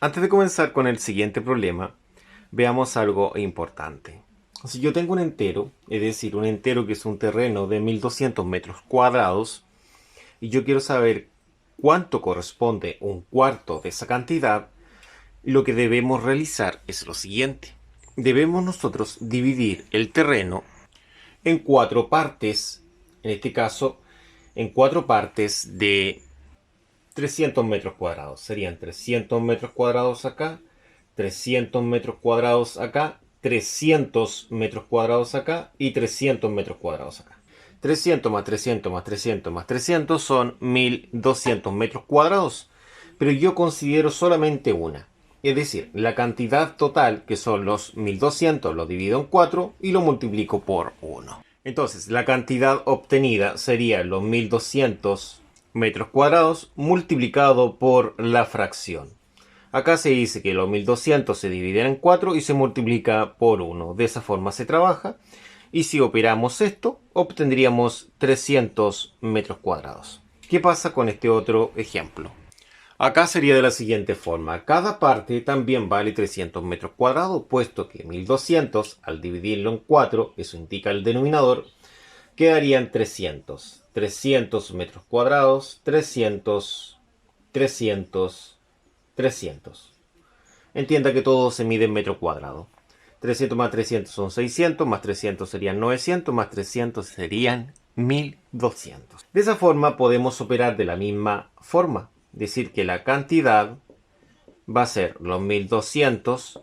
Antes de comenzar con el siguiente problema, veamos algo importante. Si yo tengo un entero, es decir, un entero que es un terreno de 1200 metros cuadrados, y yo quiero saber cuánto corresponde un cuarto de esa cantidad, lo que debemos realizar es lo siguiente. Debemos nosotros dividir el terreno en cuatro partes, en este caso, en cuatro partes de 300 metros cuadrados. Serían 300 metros cuadrados acá, 300 metros cuadrados acá, 300 metros cuadrados acá y 300 metros cuadrados acá. 300 más 300 más 300 más 300 son 1200 metros cuadrados. Pero yo considero solamente una. Es decir, la cantidad total, que son los 1200, lo divido en 4 y lo multiplico por 1. Entonces, la cantidad obtenida sería los 1200 metros cuadrados multiplicado por la fracción. Acá se dice que los 1200 se dividen en 4 y se multiplica por 1. De esa forma se trabaja. Y si operamos esto, obtendríamos 300 metros cuadrados. ¿Qué pasa con este otro ejemplo? Acá sería de la siguiente forma. Cada parte también vale 300 metros cuadrados, puesto que 1200, al dividirlo en 4, eso indica el denominador, quedarían 300. 300 metros cuadrados, 300, 300, 300. Entienda que todo se mide en metro cuadrado. 300 más 300 son 600, más 300 serían 900, más 300 serían 1200. De esa forma podemos operar de la misma forma. Decir que la cantidad va a ser los 1200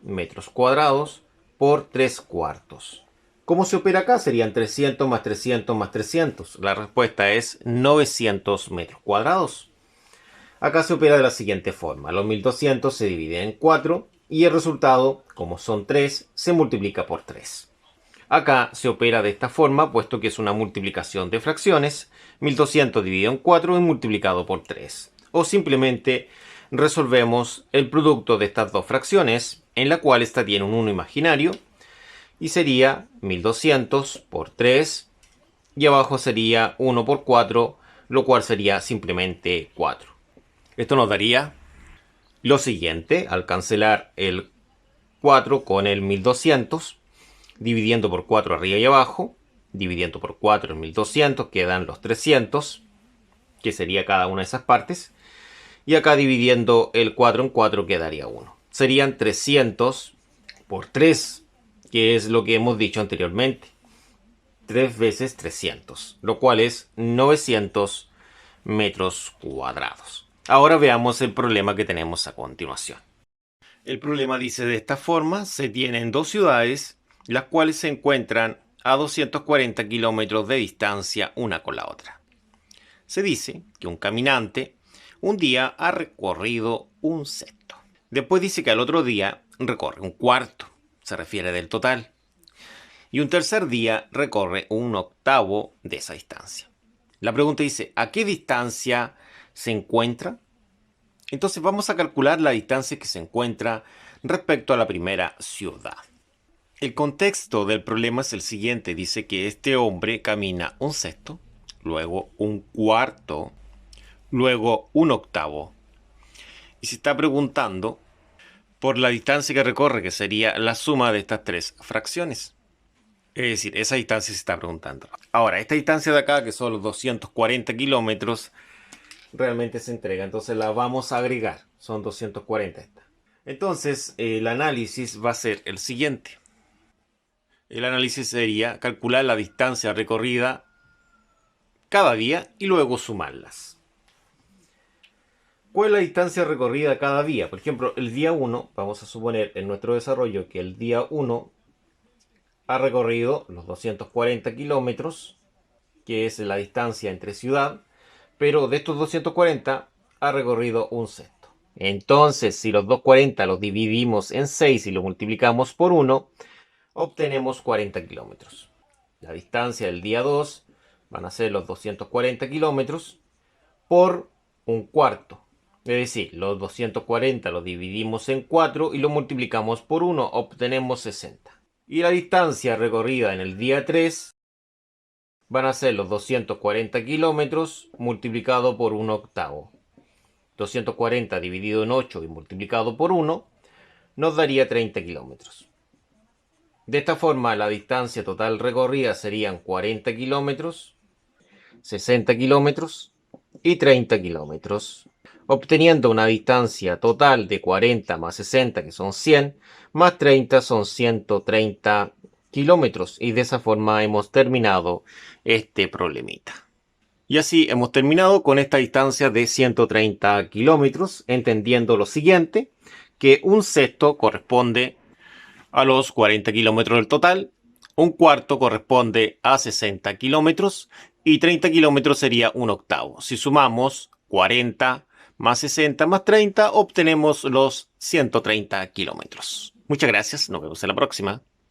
metros cuadrados por 3 cuartos. ¿Cómo se opera acá? Serían 300 más 300 más 300. La respuesta es 900 metros cuadrados. Acá se opera de la siguiente forma. Los 1200 se dividen en 4 y el resultado, como son 3, se multiplica por 3. Acá se opera de esta forma, puesto que es una multiplicación de fracciones. 1200 dividido en 4 y multiplicado por 3. O simplemente resolvemos el producto de estas dos fracciones, en la cual esta tiene un 1 imaginario, y sería 1200 por 3, y abajo sería 1 por 4, lo cual sería simplemente 4. Esto nos daría lo siguiente, al cancelar el 4 con el 1200, dividiendo por 4 arriba y abajo, dividiendo por 4 en 1200, quedan los 300, que sería cada una de esas partes, y acá dividiendo el 4 en 4 quedaría 1. Serían 300 por 3, que es lo que hemos dicho anteriormente. 3 veces 300, lo cual es 900 metros cuadrados. Ahora veamos el problema que tenemos a continuación. El problema dice de esta forma: se tienen dos ciudades, las cuales se encuentran a 240 kilómetros de distancia una con la otra. Se dice que un caminante un día ha recorrido un sexto. Después dice que al otro día recorre un cuarto, se refiere del total. Y un tercer día recorre un octavo de esa distancia. La pregunta dice, ¿a qué distancia se encuentra? Entonces vamos a calcular la distancia que se encuentra respecto a la primera ciudad. El contexto del problema es el siguiente. Dice que este hombre camina un sexto, luego un cuarto, luego un octavo. Y se está preguntando por la distancia que recorre, que sería la suma de estas tres fracciones. Es decir, esa distancia se está preguntando. Ahora, esta distancia de acá, que son los 240 kilómetros, realmente se entrega. Entonces la vamos a agregar. Son 240 esta. Entonces, el análisis va a ser el siguiente. El análisis sería calcular la distancia recorrida cada día y luego sumarlas. ¿Cuál es la distancia recorrida cada día? Por ejemplo, el día 1, vamos a suponer en nuestro desarrollo que el día 1 ha recorrido los 240 kilómetros, que es la distancia entre ciudad, pero de estos 240 ha recorrido un sexto. Entonces, si los 240 los dividimos en 6 y lo multiplicamos por 1, obtenemos 40 kilómetros. La distancia del día 2 van a ser los 240 kilómetros por un cuarto. Es decir, los 240 los dividimos en 4 y lo multiplicamos por 1, obtenemos 60. Y la distancia recorrida en el día 3 van a ser los 240 kilómetros multiplicado por un octavo. 240 dividido en 8 y multiplicado por 1 nos daría 30 kilómetros. De esta forma, la distancia total recorrida serían 40 kilómetros, 60 kilómetros y 30 kilómetros, obteniendo una distancia total de 40 más 60, que son 100, más 30 son 130 kilómetros. Y de esa forma hemos terminado este problemita. Y así hemos terminado con esta distancia de 130 kilómetros, entendiendo lo siguiente, que un sexto corresponde a los 40 kilómetros del total, un cuarto corresponde a 60 kilómetros y 30 kilómetros sería un octavo. Si sumamos 40 más 60 más 30, obtenemos los 130 kilómetros. Muchas gracias, nos vemos en la próxima.